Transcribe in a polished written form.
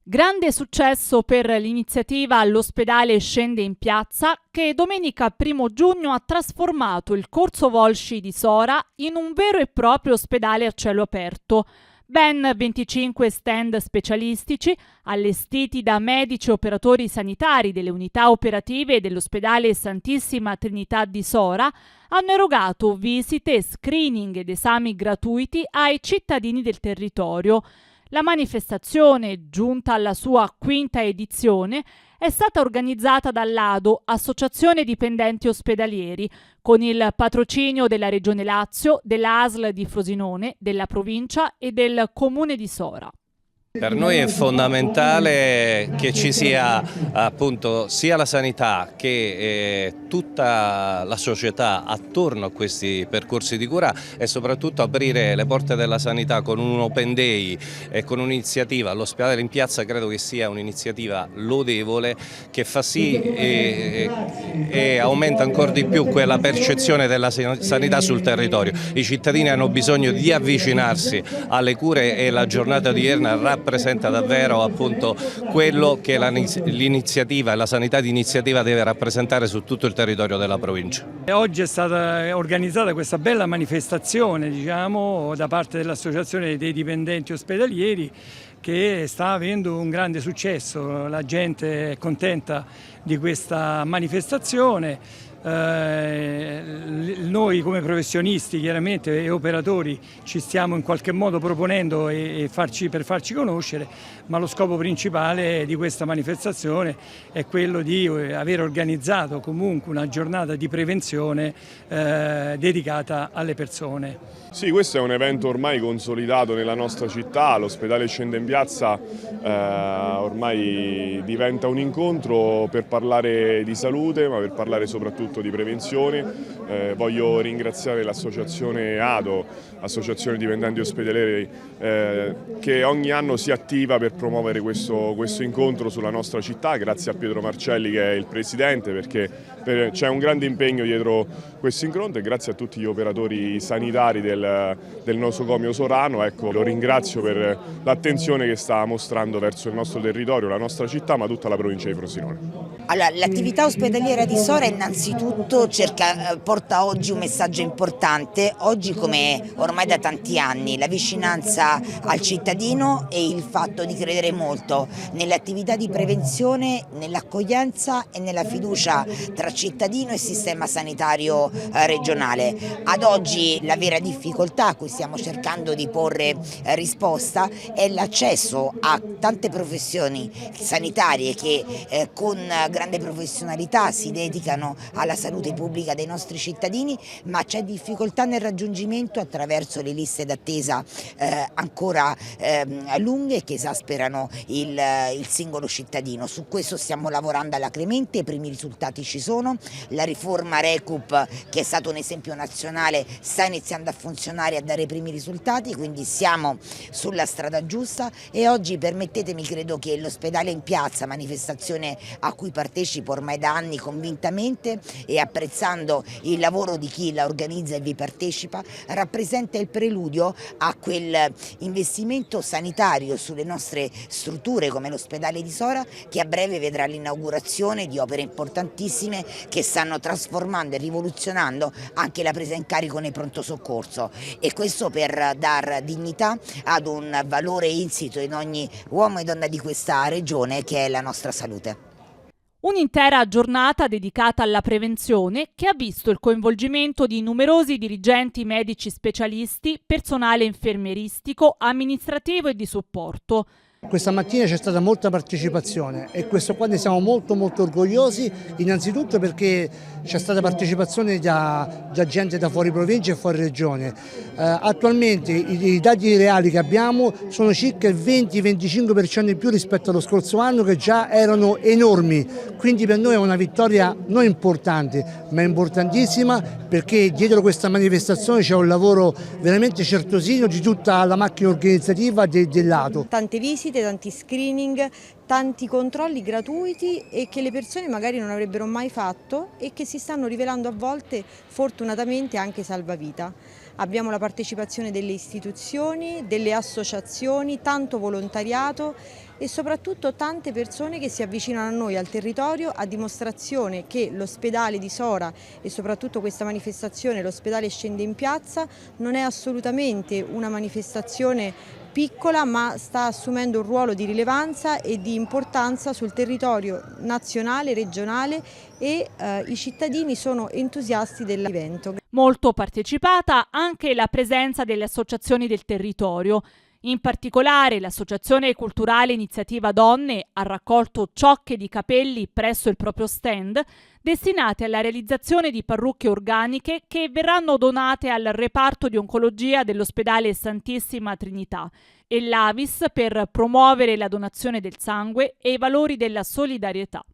Grande successo per l'iniziativa L'ospedale scende in piazza, che domenica 1 giugno ha trasformato il Corso Volsci di Sora in un vero e proprio ospedale a cielo aperto. Ben 25 stand specialistici, allestiti da medici e operatori sanitari delle unità operative dell'ospedale Santissima Trinità di Sora, hanno erogato visite, screening ed esami gratuiti ai cittadini del territorio. La manifestazione, giunta alla sua quinta edizione, è stata organizzata dall'ADO, Associazione Dipendenti Ospedalieri, con il patrocinio della Regione Lazio, della ASL di Frosinone, della provincia e del Comune di Sora. Per noi è fondamentale che ci sia appunto sia la sanità che tutta la società attorno a questi percorsi di cura e soprattutto aprire le porte della sanità con un open day e con un'iniziativa. L'ospedale in piazza credo che sia un'iniziativa lodevole che fa sì e aumenta ancora di più quella percezione della sanità sul territorio. I cittadini hanno bisogno di avvicinarsi alle cure e la giornata odierna rappresenta davvero appunto quello che l'iniziativa e la sanità di iniziativa deve rappresentare su tutto il territorio della provincia. Oggi è stata organizzata questa bella manifestazione, diciamo, da parte dell'Associazione dei Dipendenti Ospedalieri, che sta avendo un grande successo. La gente è contenta di questa manifestazione. Noi come professionisti chiaramente e operatori ci stiamo in qualche modo proponendo per farci conoscere, ma lo scopo principale di questa manifestazione è quello di aver organizzato comunque una giornata di prevenzione dedicata alle persone. Sì, questo è un evento ormai consolidato nella nostra città. L'ospedale scende in piazza ormai diventa un incontro per parlare di salute, ma per parlare soprattutto di prevenzione. Voglio ringraziare l'associazione ADO, Associazione Dipendenti Ospedalieri, che ogni anno si attiva per promuovere questo incontro sulla nostra città. Grazie a Pietro Marcelli che è il presidente, perché c'è un grande impegno dietro questo incontro, e grazie a tutti gli operatori sanitari del nosocomio sorano. Ecco, lo ringrazio per l'attenzione che sta mostrando verso il nostro territorio, la nostra città, ma tutta la provincia di Frosinone. Allora, l'attività ospedaliera di Sora innanzitutto porta oggi un messaggio importante. Oggi, come ormai da tanti anni, la vicinanza al cittadino e il fatto di credere molto nelle attività di prevenzione, nell'accoglienza e nella fiducia tra cittadino e sistema sanitario regionale. Ad oggi la vera difficoltà a cui stiamo cercando di porre risposta è l'accesso a tante professioni sanitarie che con grande professionalità si dedicano alla salute pubblica dei nostri cittadini, ma c'è difficoltà nel raggiungimento attraverso le liste d'attesa ancora lunghe che esasperano il singolo cittadino. Su questo stiamo lavorando alacremente, i primi risultati ci sono, la riforma Recup, che è stato un esempio nazionale, sta iniziando a funzionare e a dare i primi risultati, quindi siamo sulla strada giusta. E oggi, permettetemi, credo che l'ospedale in piazza, manifestazione a cui partecipo ormai da anni convintamente e apprezzando il lavoro di chi la organizza e vi partecipa, rappresenta il preludio a quel investimento sanitario sulle nostre strutture come l'ospedale di Sora, che a breve vedrà l'inaugurazione di opere importantissime che stanno trasformando e rivoluzionando anche la presa in carico nei pronto soccorso, e questo per dar dignità ad un valore insito in ogni uomo e donna di questa regione, che è la nostra salute. Un'intera giornata dedicata alla prevenzione, che ha visto il coinvolgimento di numerosi dirigenti medici specialisti, personale infermieristico, amministrativo e di supporto. Questa mattina c'è stata molta partecipazione e questo qua ne siamo molto orgogliosi, innanzitutto perché c'è stata partecipazione da gente da fuori provincia e fuori regione. Attualmente i dati reali che abbiamo sono circa il 20-25% in più rispetto allo scorso anno, che già erano enormi, quindi per noi è una vittoria non importante ma importantissima, perché dietro questa manifestazione c'è un lavoro veramente certosino di tutta la macchina organizzativa del lato. Tante visite, tanti screening, tanti controlli gratuiti e che le persone magari non avrebbero mai fatto e che si stanno rivelando a volte fortunatamente anche salvavita. Abbiamo la partecipazione delle istituzioni, delle associazioni, tanto volontariato e soprattutto tante persone che si avvicinano a noi, al territorio, a dimostrazione che l'ospedale di Sora e soprattutto questa manifestazione, l'ospedale scende in piazza, non è assolutamente una manifestazione piccola, ma sta assumendo un ruolo di rilevanza e di importanza sul territorio nazionale, regionale e i cittadini sono entusiasti dell'evento. Molto partecipata anche la presenza delle associazioni del territorio. In particolare l'Associazione Culturale Iniziativa Donne ha raccolto ciocche di capelli presso il proprio stand destinate alla realizzazione di parrucche organiche che verranno donate al reparto di oncologia dell'ospedale Santissima Trinità e l'Avis per promuovere la donazione del sangue e i valori della solidarietà.